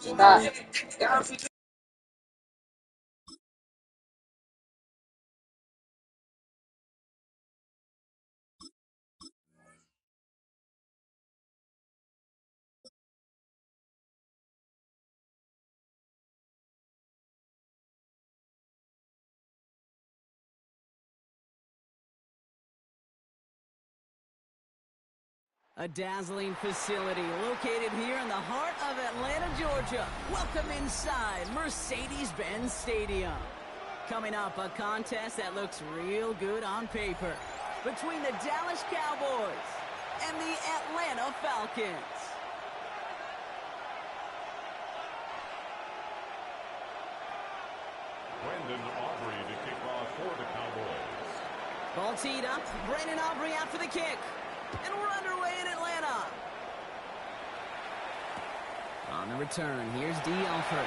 Stop. A dazzling facility located here in the heart of Atlanta, Georgia. Welcome inside Mercedes-Benz Stadium. Coming up, a contest that looks real good on paper between the Dallas Cowboys and the Atlanta Falcons. Brendan Aubrey to kick off for the Cowboys. Ball teed up. Brandon Aubrey out for the kick. And we're underway in Atlanta. On the return, here's D. Alford.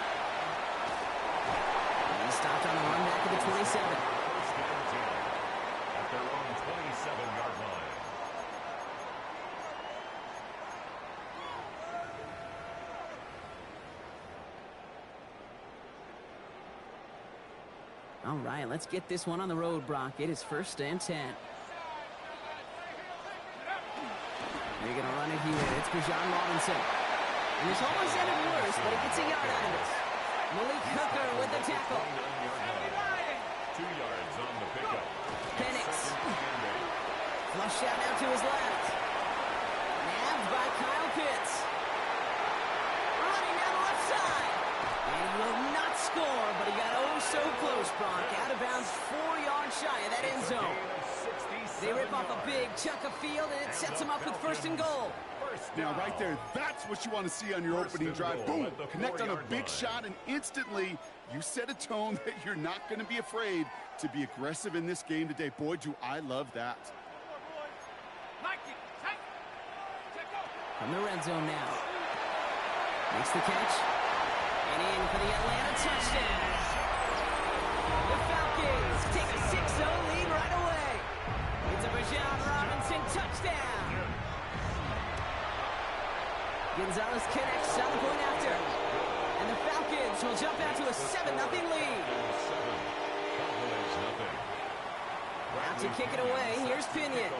And he stopped on the run back at the 27. First and 10 at their own 27-yard line. All right, let's get this one on the road, Brock. It is first and 10. They're going to run it here. It's Bijan Robinson. And this almost ended worse, but he gets a yard out of this. Malik Hooker with the tackle. 2 yards on the pickup. Penix. Flushed out now to his left. Nabbed by Kyle Pitts. Running down the left side. And he will not score, but he got oh so close, Brock. Out of bounds 4 yards shy of that end zone. They rip off a big chunk of field, and it sets them up with first and goal. Now, right there, that's what you want to see on your opening drive. Boom! Connect on a big shot, and instantly, you set a tone that you're not going to be afraid to be aggressive in this game today. Boy, do I love that. From the red zone now. Makes the catch. And in for the Atlanta touchdown. The Falcons take a 6-0 lead right away. It's a Bijan Robinson touchdown. Gonzalez connects on the point after. And the Falcons will jump out to a 7-0 lead. Out to kick it away, here's Pinion.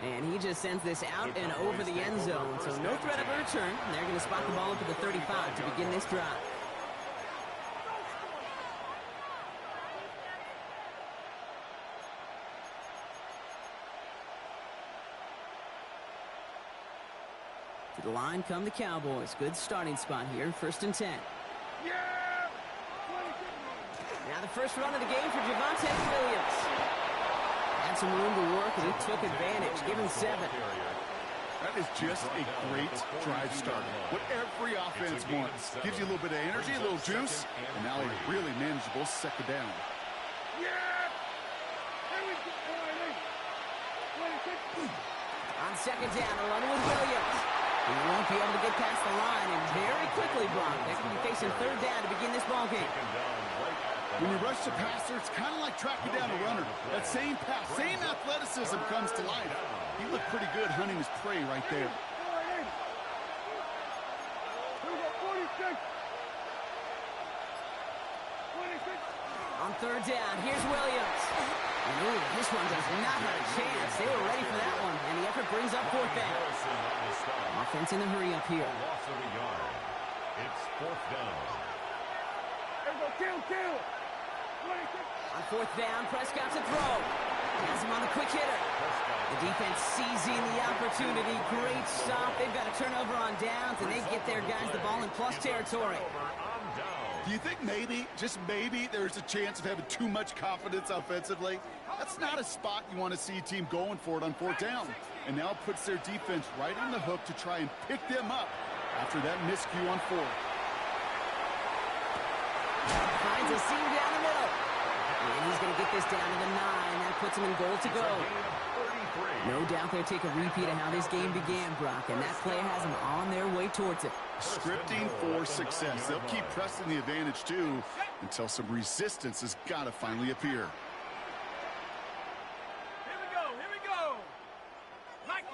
And he just sends this out and over the end zone. So no threat of a return. They're going to spot the ball up at the 35 to begin this drive. To the line come the Cowboys. Good starting spot here. First and 10. Now the first run of the game for Javonte Williams. Had some room to work, and he took advantage. Give him 7. That is just a great drive starter. What every offense wants. Gives you a little bit of energy, a little juice, and now a really manageable second down. On second down, a run with Williams. He won't be able to get past the line, and very quickly, Brock, they can be facing third down to begin this ballgame. When you rush the passer, it's kind of like tracking down a runner. That same pass, same athleticism comes to life. He looked pretty good hunting his prey right there. On third down, here's Williams. And ooh, this one does not have a chance. They were ready for that one, and the effort brings up fourth down. Offense in the hurry up here. It's fourth down. On fourth down, Prescott to throw. Has him on the quick hitter. The defense seizing the opportunity. Great stop. They've got a turnover on downs, and they get their guys the ball in plus territory. Do you think maybe, just maybe, there's a chance of having too much confidence offensively? That's not a spot you want to see a team going for it on fourth down. And now it puts their defense right on the hook to try and pick them up after that miscue on fourth. Finds a seam down the middle. And he's going to get this down to the 9. That puts him in goal to go. No doubt they'll take a repeat of how this game began, Brock, and that play has them on their way towards it. Scripting for success. They'll keep pressing the advantage, too, until some resistance has got to finally appear. Here we go. Like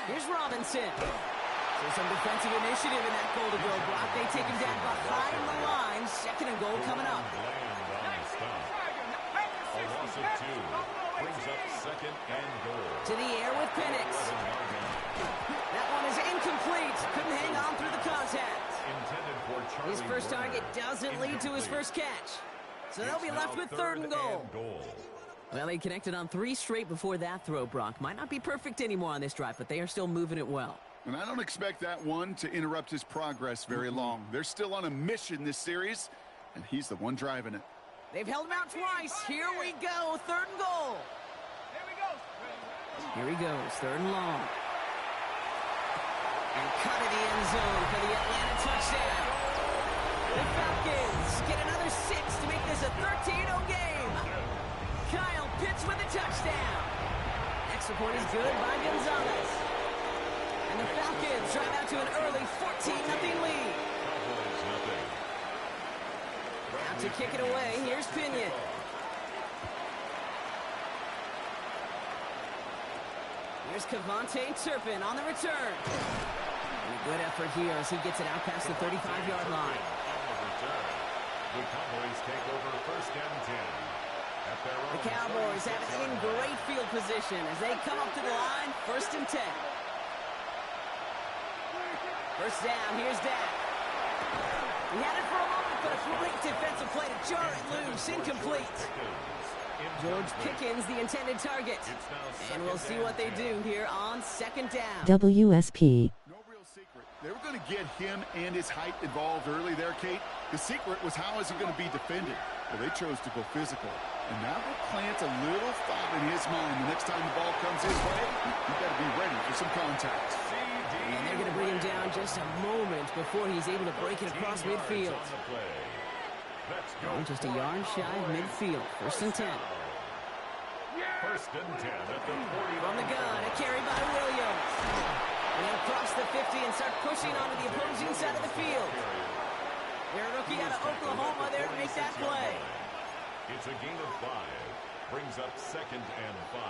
Here's Robinson. So some defensive initiative in that goal to go block. They take him down behind the line. Second and goal coming up. A loss of 2 brings up second and goal. To the air with Penix. That one is incomplete. Couldn't hang on through the contact. Intended for Charlie His first target doesn't lead to his first catch. So they'll be left with third and goal. Well, they connected on 3 straight before that throw, Brock. Might not be perfect anymore on this drive, but they are still moving it well. And I don't expect that one to interrupt his progress very long. They're still on a mission this series, and he's the one driving it. They've held him out twice. Here we go. Third and goal. Here he goes. Third and long. And cut in the end zone for the Atlanta touchdown. The Falcons get another 6 to make this a 13-0 game. Kyle Pitts with a touchdown. Extra point is good by Gonzalez. And the Falcons drive out to an early 14-0 lead. Out to kick it away, here's Pinion. Here's Kevontae Turpin on the return. And a good effort here as he gets it out past the 35-yard line. The Cowboys take over first and 10. The Cowboys have it in great field position as they come up to the line, first and 10. First down, here's Dak. He had it for a moment, but a great defensive play to jar it loose, incomplete. George Pickens, the intended target. And we'll see what they do here on second down. WSP. No real secret. They were going to get him and his height involved early there, Kate. The secret was how is he going to be defended? Well, they chose to go physical. And that will plant a little thought in his mind. The next time the ball comes his way, you've got to be ready for some contact. And they're going to bring him down just a moment before he's able to break it across midfield. Oh, just a yard shy of midfield. First and 10. First and 10 at the 40. From the gun, a carry by Williams. And he'll cross the 50 and start pushing onto the opposing side of the field. They're a rookie out of Oklahoma there to make that play. It's a gain of 5. Brings up second and 5.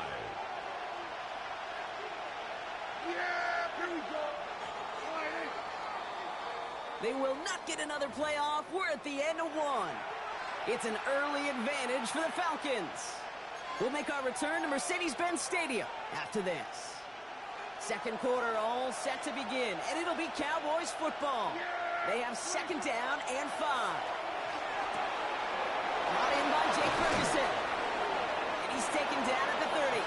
They will not get another play off. We're at the end of 1. It's an early advantage for the Falcons. We'll make our return to Mercedes-Benz Stadium after this. Second quarter all set to begin, and it'll be Cowboys football. They have second down and 5. Brought in by Jake Ferguson. And he's taken down at the 30.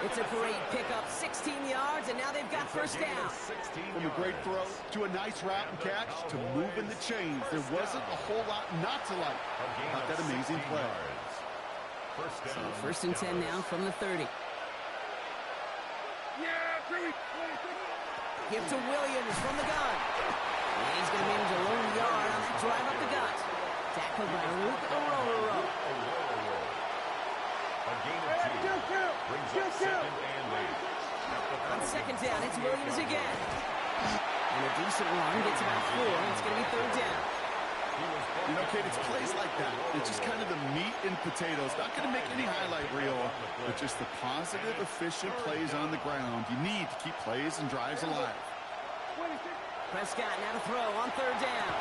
It's a great pickup, 16 yards, and now they've got first down. From a great throw to a nice route and catch to moving the chains, there wasn't a whole lot not to like about that amazing play. So first and 10 now from the 30. Give to Williams from the gun. And he's going to manage a lone yard on that drive up the gut. Tackled by Luke Ororo. A gain of 2. Brings up second and 8. On second down, it's Williams again. And a decent run gets about 4. It's going to be third down. You know, Kate, it's plays like that. It's just kind of the meat and potatoes. Not going to make any highlight reel, but just the positive, efficient plays on the ground. You need to keep plays and drives alive. Prescott now to throw on third down.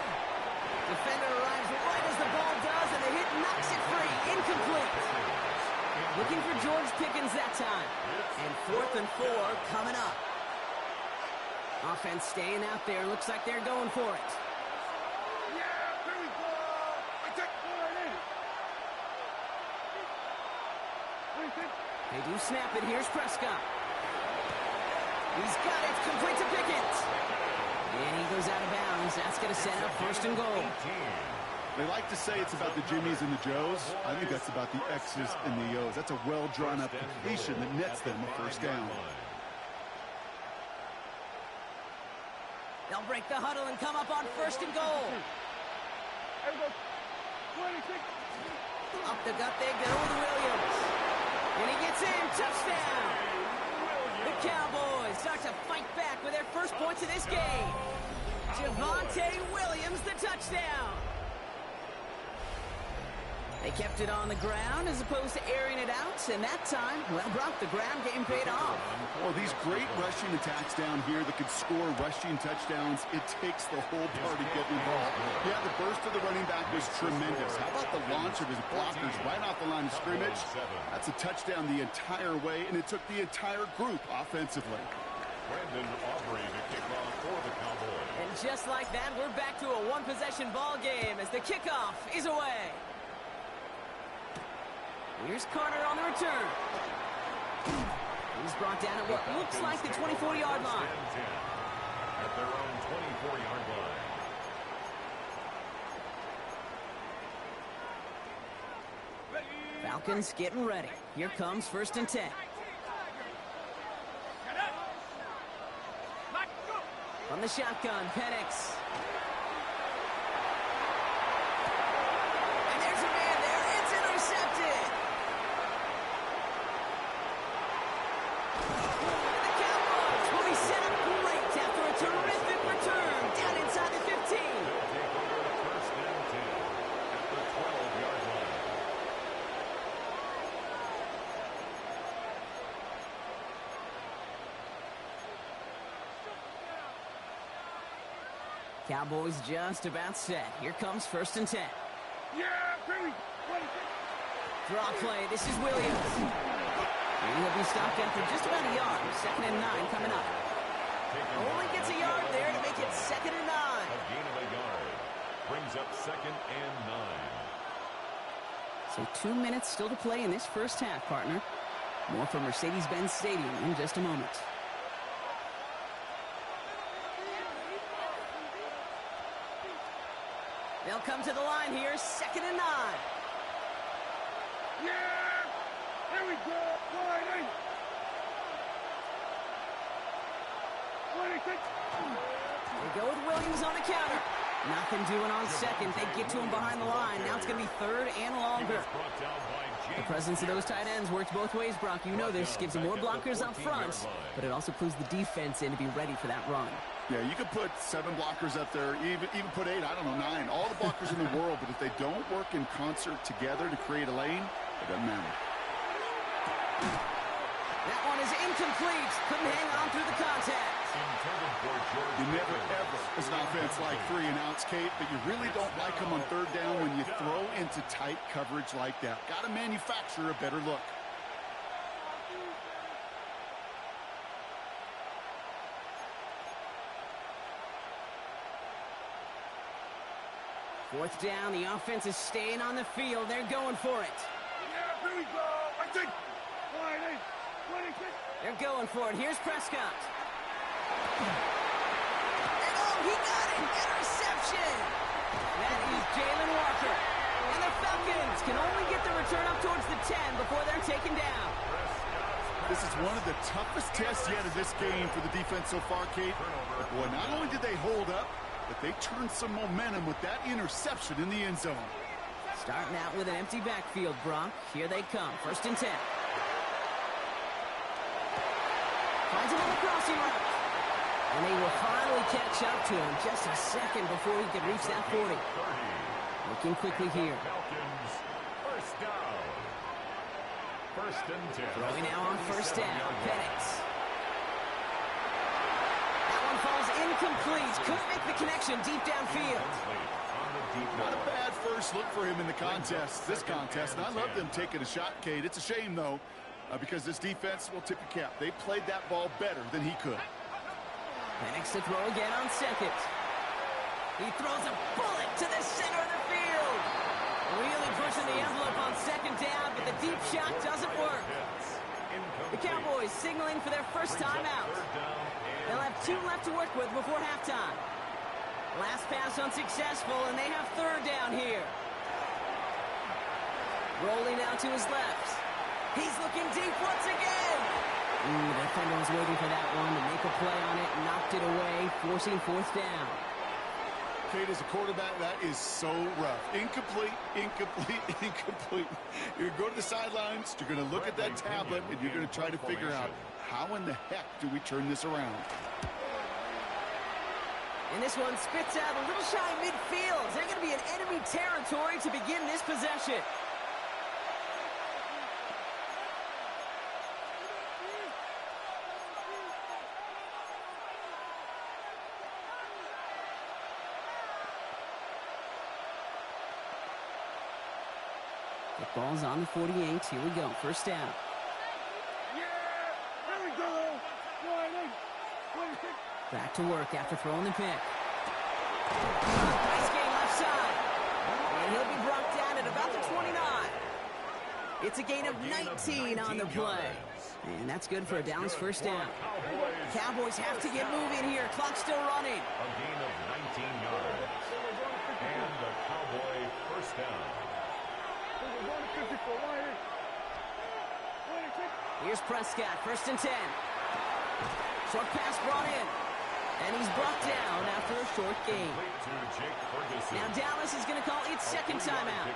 Defender arrives right as the ball does, and the hit knocks it free. Incomplete. Looking for George Pickens that time. And fourth and 4 coming up. Offense staying out there. Looks like they're going for it. They do snap it. Here's Prescott. He's got it. Complete to Pickens. And he goes out of bounds. That's going to set up first and goal. They like to say it's about the Jimmies and the Joes. I think that's about the X's and the O's. That's a well-drawn-up completion that nets them a first down. They'll break the huddle and come up on first and goal. Up the gut they go with Williams. And he gets in. Touchdown. The Cowboys start to fight back with their first points of this game. Javonte Williams, the touchdown. They kept it on the ground as opposed to airing it out, and that time, well, Brock, the ground game paid off. Well, these great rushing attacks down here that could score rushing touchdowns, it takes the whole party getting involved. Yeah, the burst of the running back was tremendous. How about the launch of his blockers right off the line of scrimmage? That's a touchdown the entire way, and it took the entire group offensively. Brandon Aubrey to kick off for the Cowboys. And just like that, we're back to a one-possession ball game as the kickoff is away. Here's Carter on the return. He's brought down at what looks like the 24-yard line. At their own 24-yard line. Falcons getting ready. Here comes 1st and 10. From the shotgun, Penix. And there's a man there. It's intercepted. The Cowboys will be set up great after a terrific return down inside the 15. They'll take over 1st and 10 at the 12-yard line. Cowboys just about set. Here comes 1st and 10. Draw play. This is Williams. And he'll be stopped after just about a yard. 2nd and 9 coming up. Only gets a yard there to make it 2nd and 9. A gain of a yard brings up 2nd and 9. So 2 minutes still to play in this first half, partner. More from Mercedes-Benz Stadium in just a moment. They'll come to the line here, 2nd and 9. Yeah! Here we go! 26! They go with Williams on the counter. Nothing doing on 2nd. They get to him behind the line. Now it's going to be 3rd and longer. The presence of those tight ends works both ways, Brock. You know this. Gives them more blockers up front, but it also clues the defense in to be ready for that run. Yeah, you could put 7 blockers up there, even put 8, I don't know, 9. All the blockers in the world, but if they don't work in concert together to create a lane, it doesn't matter. That one is incomplete. Couldn't hang on through the contact. You never, ever, as an offense, like 3-and-outs, Kate, but you really don't like them on 3rd down when you throw into tight coverage like that. Got to manufacture a better look. Fourth down, the offense is staying on the field. They're going for it. Yeah, here we go! I think! 26! They're going for it. Here's Prescott. And oh, he got it! Interception! That is Jalen Walker. And the Falcons can only get the return up towards the 10 before they're taken down. This is one of the toughest tests yet of this game for the defense so far, Kate. But boy, not only did they hold up, but they turned some momentum with that interception in the end zone. Starting out with an empty backfield, Brock. Here they come. 1st and 10. Finds him on the crossing route. And they will finally catch up to him just a second before he could reach that 40. Looking quickly here. Falcons, 1st down. 1st and 10. Throwing now on 1st down. Penix. That one falls incomplete. Couldn't make the connection deep downfield. Not a bad first look for him in the contest, this contest. And I love them taking a shot, Kate. It's a shame, though, because this defense will tip your cap. They played that ball better than he could. Penix to throw again on 2nd. He throws a bullet to the center of the field. Really pushing the envelope on 2nd down, but the deep shot doesn't work. The Cowboys signaling for their first time out. They'll have 2 left to work with before halftime. Last pass unsuccessful, and they have 3rd down here. Rolling out to his left. He's looking deep once again. The defender was waiting for that one to make a play on it, knocked it away, forcing 4th down. Kate, as a quarterback, that is so rough. Incomplete, incomplete, incomplete. You're going to go to the sidelines, you're going to look at that tablet, and you're going to try to figure out how in the heck do we turn this around. And this one spits out a little shy midfield. They're going to be in enemy territory to begin this possession. Ball's on the 48. Here we go. First down. Yeah! There we go! Whiting! 26. Back to work after throwing the pick. Nice gain left side. And he'll be brought down at about the 29. It's a gain of 19 on the play. And that's good for a Dallas first down. Cowboys have to get moving here. Clock still running. A gain of 19 yards. And the Cowboy first down. Here's Prescott, first and 10. Short pass brought in. And he's brought down after a short gain. Now Dallas is going to call its second timeout.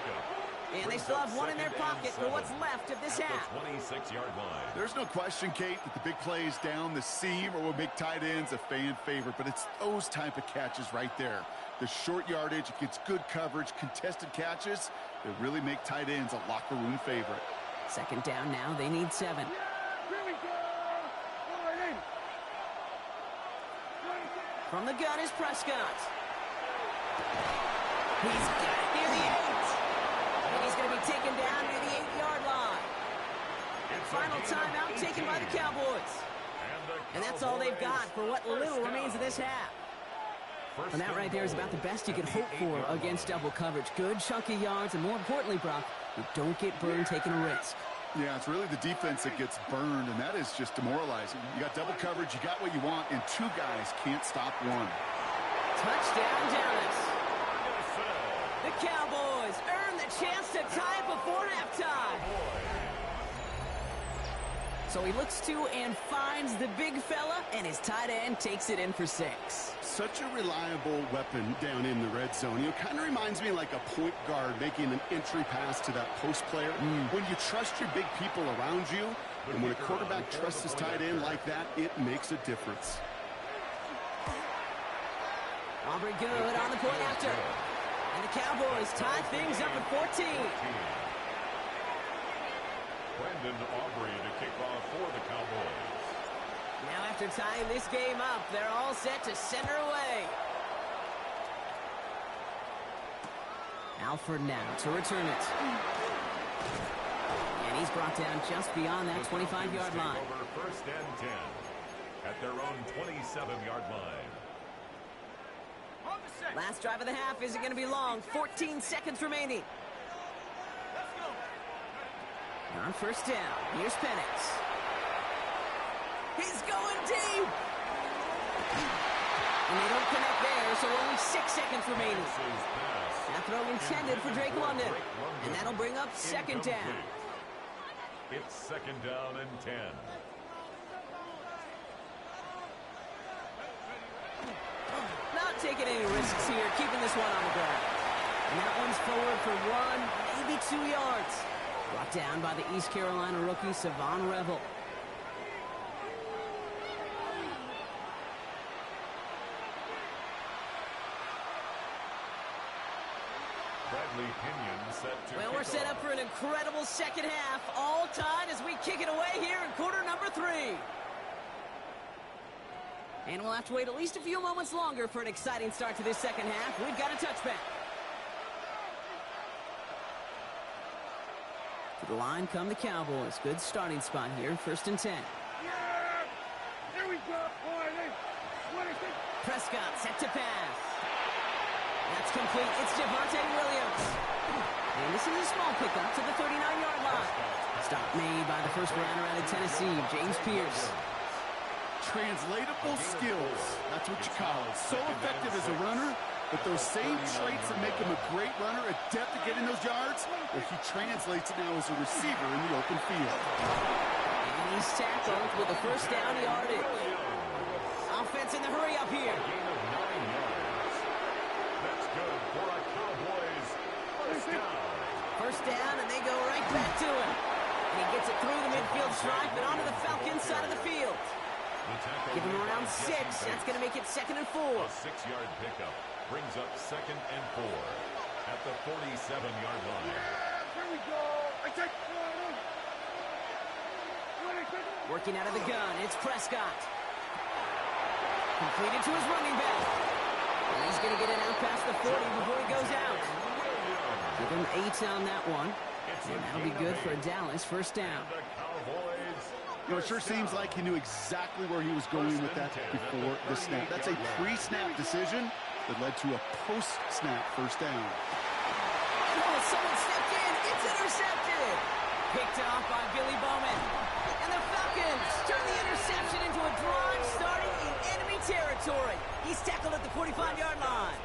And they still have one in their pocket for what's left of this half. 26-yard line. There's no question, Kate, that the big plays down the seam or will make tight ends a fan favorite, but it's those type of catches right there. The short yardage, it gets good coverage, contested catches that really make tight ends a locker room favorite. Second down now, they need 7. Here we go! Whiting! From the gun is Prescott. He's got it near the 8. And he's going to be taken down near the 8-yard line. And final timeout taken by the Cowboys. And that's all they've got for what little remains of this half. And that right there is about the best you could hope for against double coverage. Good chunky yards, and more importantly, Brock, you don't get burned taking a risk. Yeah, it's really the defense that gets burned, and that is just demoralizing. You got double coverage, you got what you want, and 2 guys can't stop one. Touchdown, Dallas. The Cowboys earn the chance to tie before halftime. So he looks to and finds the big fella, and his tight end takes it in for 6. Such a reliable weapon down in the red zone. You know, kind of reminds me like a point guard making an entry pass to that post player. When you trust your big people around you, and when a quarterback trusts his tight end like that, it makes a difference. Aubrey good on the point after. And the Cowboys tie things up at 14. Brendan Aubrey to kick off for the Cowboys. Now after tying this game up, they're all set to send her away. Alford now to return it. And he's brought down just beyond that 25-yard line. Over first and 10 at their own 27-yard line. Last drive of the half isn't going to be long. 14 seconds remaining. On first down, here's Penix. He's going deep! And they don't connect there, so only 6 seconds remaining. That throw intended for Drake London. And that'll bring up second down. It's second down and 10. Not taking any risks here, keeping this one on the ground. And that one's forward for 1, maybe 2 yards. Brought down by the East Carolina rookie, Savon Revel. Bradley Pinion set to Well, we're set up for an incredible second half. All tied as we kick it away here in quarter number 3. And we'll have to wait at least a few moments longer for an exciting start to this second half. We've got a touchback. To the line come the Cowboys. Good starting spot here. First and 10. Yeah! Here we go! Whiting! 26. Prescott set to pass. That's complete. It's Javonte Williams. And this is a small pickup to the 39-yard line. Stop made by the first rounder out of Tennessee, James Pierce. Translatable skills. That's what you call it. So effective as a runner, but those same traits that make him a great runner, adept at getting those yards, well, he translates it now as a receiver in the open field. And he's tackled with a first down yardage. Offense in the hurry up here. gain of 9 yards. That's good for a Cowboys first down. First down, and they go right back to him. And he gets it through the midfield stripe and onto the Falcons side of the field. Give him around 6. That's going to make it second and 4. A 6-yard pickup brings up second and 4 at the 47-yard line. Here we go! I take Whiting! 26. Working out of the gun, it's Prescott. Completed to his running back. And he's going to get it out past the 40 before he goes out. Give him 8 on that one. And that'll be good for a Dallas first down. The Cowboys. You know, it sure seems like he knew exactly where he was going with that before the snap. That's a pre-snap decision that led to a post-snap first down. Oh, someone stepped in. It's intercepted. Picked off by Billy Bowman. And the Falcons turn the interception into a drive starting in enemy territory. He's tackled at the 45-yard line.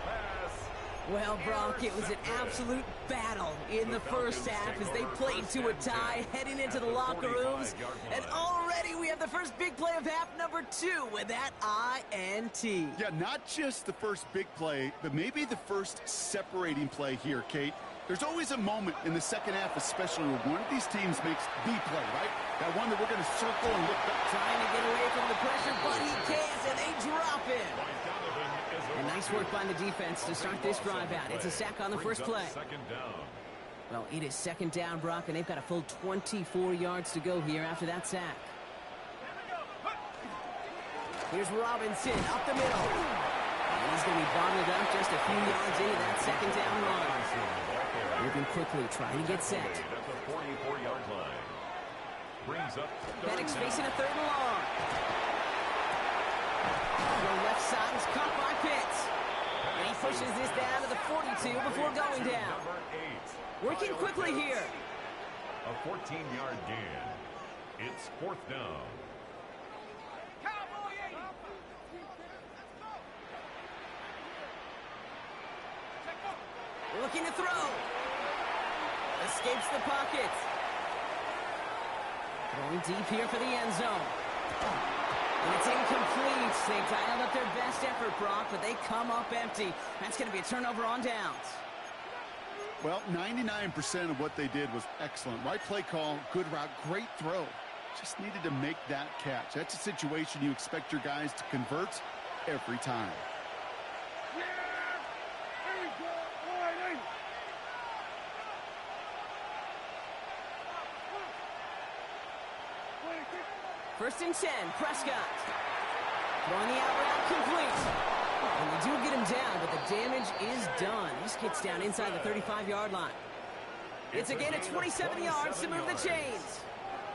Well, Brock, it was an absolute battle in the first half as they played to a tie heading into the locker rooms. And already we have the first big play of half number 2 with that INT. Yeah, not just the first big play, but maybe the first separating play here, Kate. There's always a moment in the second half, especially when one of these teams makes the play, right? That one that we're going to circle and look back. Trying to get away from the pressure, but he can't, and they drop him. And nice work by the defense to start this drive out. It's a sack on the first play. Second down. Well, it is second down, Brock, and they've got a full 24 yards to go here after that sack. Here's Robinson up the middle. And he's going to be bottled up just a few yards into that second down run. Moving quickly, trying to get set. At the 44-yard line. Brings up Penix facing a third and long. The left side is caught by Pitts. And he pushes this down to the 42 before going down. number 8. Working quickly here. A 14-yard gain. It's fourth down. Looking to throw. Escapes the pocket. Going deep here for the end zone. And it's incomplete. They dialed up their best effort, Brock, but they come up empty. That's going to be a turnover on downs. Well, 99% of what they did was excellent. Right play call, good route, great throw. Just needed to make that catch. That's a situation you expect your guys to convert every time. First and 10, Prescott. Throwing the out route complete. And they do get him down, but the damage is done. This gets down inside the 35-yard line. It's a gain of 27 yards to move the chains.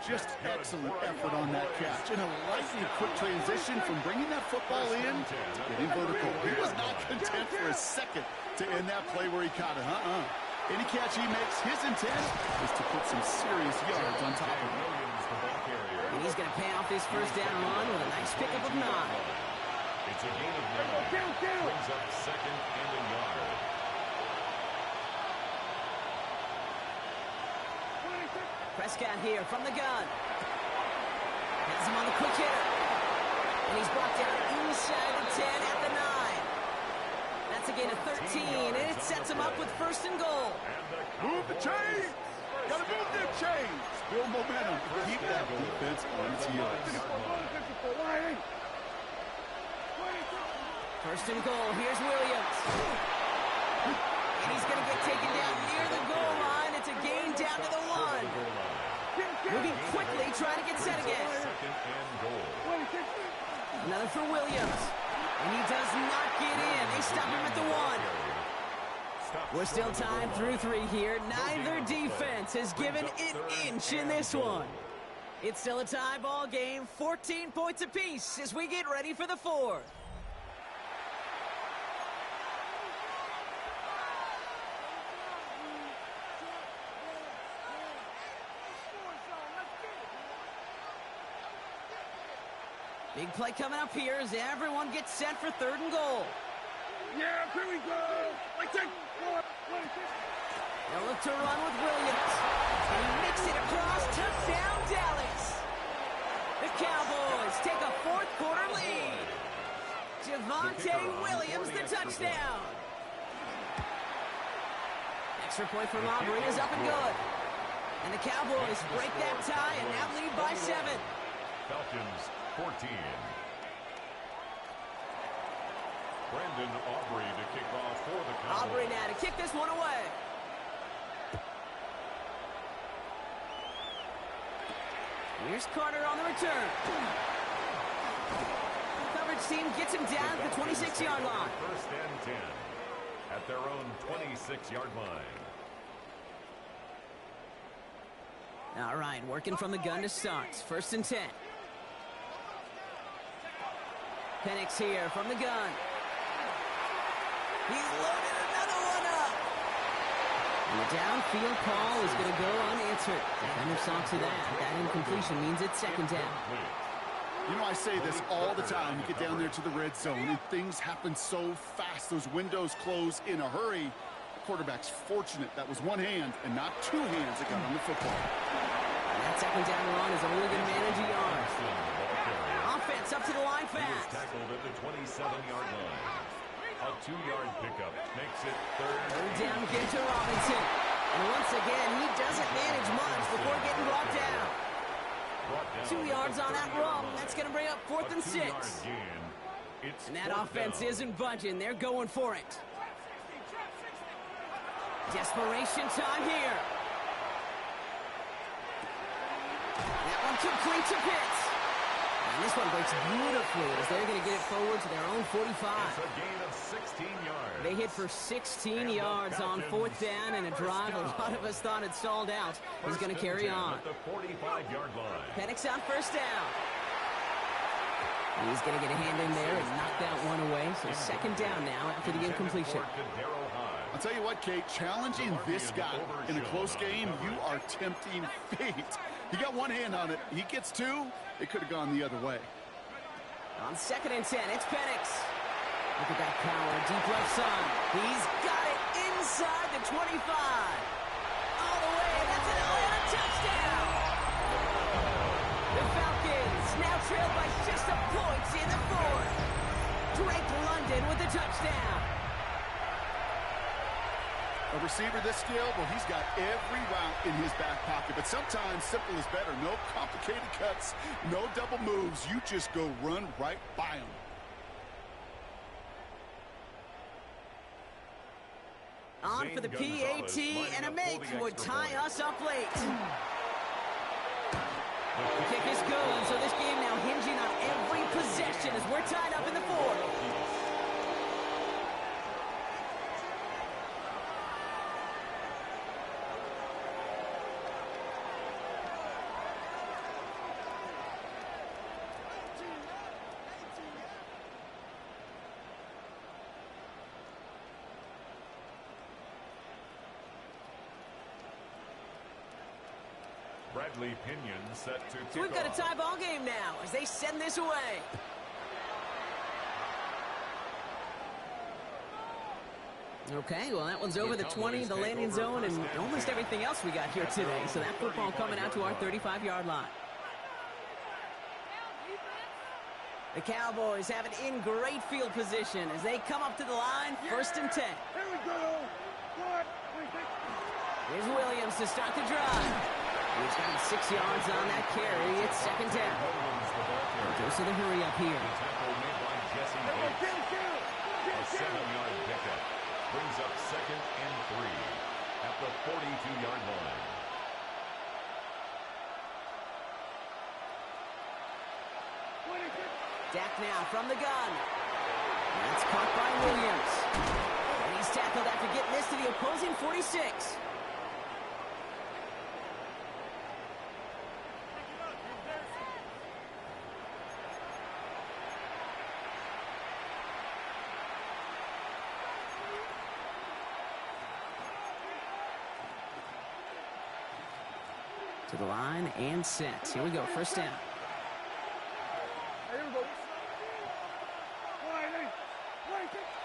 Just excellent effort on that catch. And a lightning quick transition from bringing that football in to getting vertical. He was not content for a second to end that play where he caught it. Any catch he makes, his intent is to put some serious yards on top of it. And he's going to pay off this first down run with a nice pickup of 9. It's a gain of 9. Brings up second and a yard. Prescott here from the gun. Has him on the quick hitter. And he's brought down inside the 10 at the 9. That's a gain of 13, and it sets him up with first and goal. Move the chains! Gotta move them chains! Build momentum. Keep that defense on its heels. First and goal. Here's Williams. And he's going to get taken down near the goal line. It's a gain down to the 1. Moving quickly, trying to get set again. Another for Williams. And he does not get in. They stop him at the 1. We're still tied through 3 here. Neither defense has given an inch in this one. It's still a tie ball game. 14 points apiece as we get ready for the 4th. Big play coming up here as everyone gets set for third and goal. Yeah, here we go. They'll look to run with Williams. And he makes it across. Touchdown, Dallas. The Cowboys take a fourth-quarter lead. Javonte Williams, the touchdown. Extra point from Aubrey is up and good. And the Cowboys break that tie and now lead by 7. Falcons 14. Brandon Aubrey to kick off for the Cowboys. Aubrey now to kick this one away. Here's Carter on the return. Coverage team gets him down at the 26-yard line. First and 10 at their own 26-yard line. All right, working from the gun to start. 1st and 10. Penix here from the gun. He's loaded another one up. And the downfield call is going to go unanswered. Defender saw to that. That incompletion means it's 2nd down. You know, I say this all the time. You get down there to the red zone, and things happen so fast. Those windows close in a hurry. The quarterback's fortunate that was one hand and not 2 hands that got on the football. And that 2nd down run is only going to manage a yard. Offense up to the line fast. Tackled at the 27-yard line. A 2-yard pickup makes it 3rd down, get to Robinson. And once again, he doesn't manage much before getting brought down. 2 yards on that run. That's going to bring up 4th and 6. And that offense isn't budging. They're going for it. Desperation time here. That one complete to Pitts. And this one breaks beautifully as they're going to get it forward to their own 45. It's a gain of 16 yards. They hit for 16 yards on 4th down, and a drive a lot of us thought had stalled out is going to carry on. At the 45-yard line. Penix on 1st down. He's going to get a hand in there and knock that one away. So 2nd down now after the incompletion. I'll tell you what, Kate, challenging this guy in a close game, you are tempting fate. He got 1 hand on it. He gets 2. It could have gone the other way. On 2nd and 10, it's Penix. Look at that power, deep left side. He's got it inside the 25. All the way, that's an Atlanta touchdown. The Falcons now trailed by just a point in the 4th. Drake London with the touchdown. A receiver this skilled, well, he's got every route in his back pocket. But sometimes simple is better. No complicated cuts, no double moves. You just go run right by him. On for the PAT, and a make would tie us up late. The kick is good, so this game now hinging on every possession as we're tied up in the 4th. Bradley Pinion set to kick So we've got a off. tie ball game now as they send this away. Okay, well, that one's over the 20, the landing zone, and almost everything else we got here today. So that football coming out to our 35-yard line. The Cowboys have it in great field position as they come up to the line, 1st and 10. Here we go. What? Here's Williams to start the drive. He's got 6 yards on that carry. It's 2nd down. Goes to the hurry up here. Tackle made by Jesse Bates. A 7-yard pickup brings up 2nd and 3 at the 42-yard line. Dak now from the gun. That's caught by Williams. And he's tackled after getting this to the opposing 46. To the line and set. Here we go, 1st down. Here we go.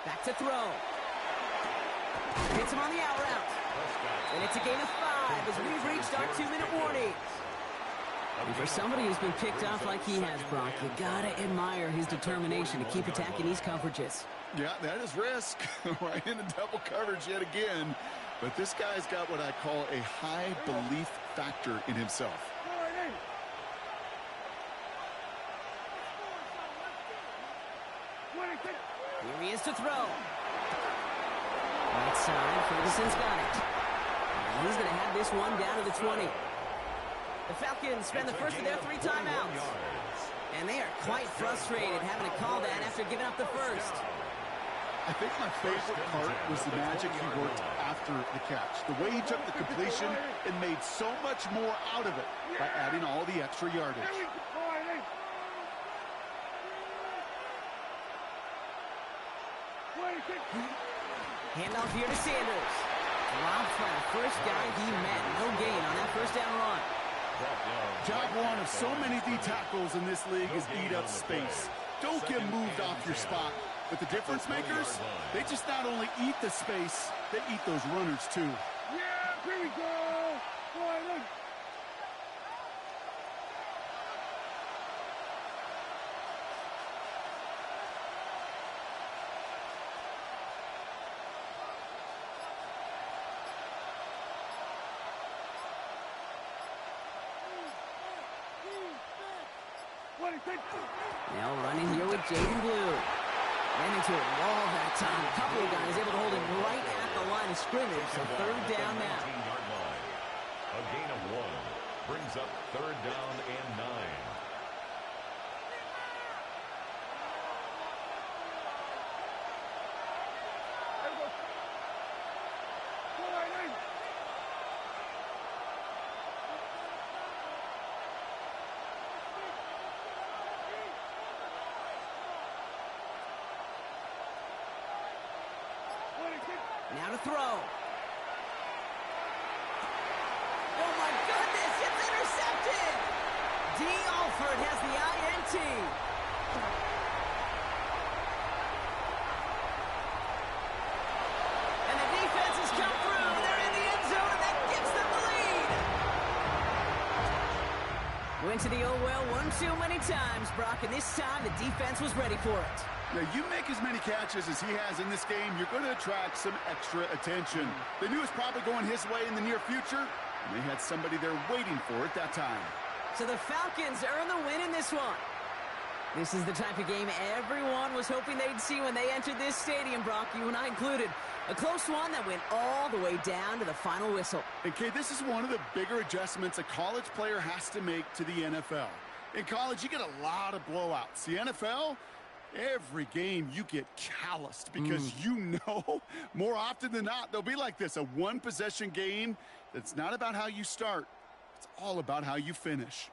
Back to throw. Hits him on the out route. And it's a gain of 5 as we've reached our 2-minute warning. And for somebody who's been picked off like he has, Brock, you gotta admire his determination to keep attacking these coverages. Yeah, that is risk. Right into double coverage yet again. But this guy's got what I call a high belief factor in himself. Here he is to throw. Right side, Ferguson's got it. And he's going to have this one down to the 20. The Falcons spend the first of their 3 timeouts. And they are quite frustrated having to call that after giving up the first. I think my favorite part was the magic he worked after the catch. The way he took the completion and made so much more out of it by adding all the extra yardage. Handoff here to Sanders. Dropped for the first guy he met. No gain on that first down run. Job one of so many D tackles in this league is eat up space. Don't get moved off your spot. But the difference makers, they just not only eat the space, they eat those runners too. Yeah, here we go. Slide in. Now running here with Jaden Blue. Ran into a wall that time. A couple of guys able to hold him right at the line of scrimmage. So third down now. A gain of 1 brings up third down and 9. Now to throw. Oh, my goodness, it's intercepted. D. Alford has the INT. And the defense has come through. They're in the end zone, and that gives them the lead. Went to the oh well one too many times, Brock, and this time the defense was ready for it. Now, you make as many catches as he has in this game, you're going to attract some extra attention. They knew it was probably going his way in the near future, and they had somebody there waiting for it that time. So the Falcons earn the win in this one. This is the type of game everyone was hoping they'd see when they entered this stadium, Brock, you and I included. A close one that went all the way down to the final whistle. And, Kay, this is one of the bigger adjustments a college player has to make to the NFL. In college, you get a lot of blowouts. The NFL, every game you get calloused because you know more often than not they'll be like this, a one-possession game that's not about how you start. It's all about how you finish.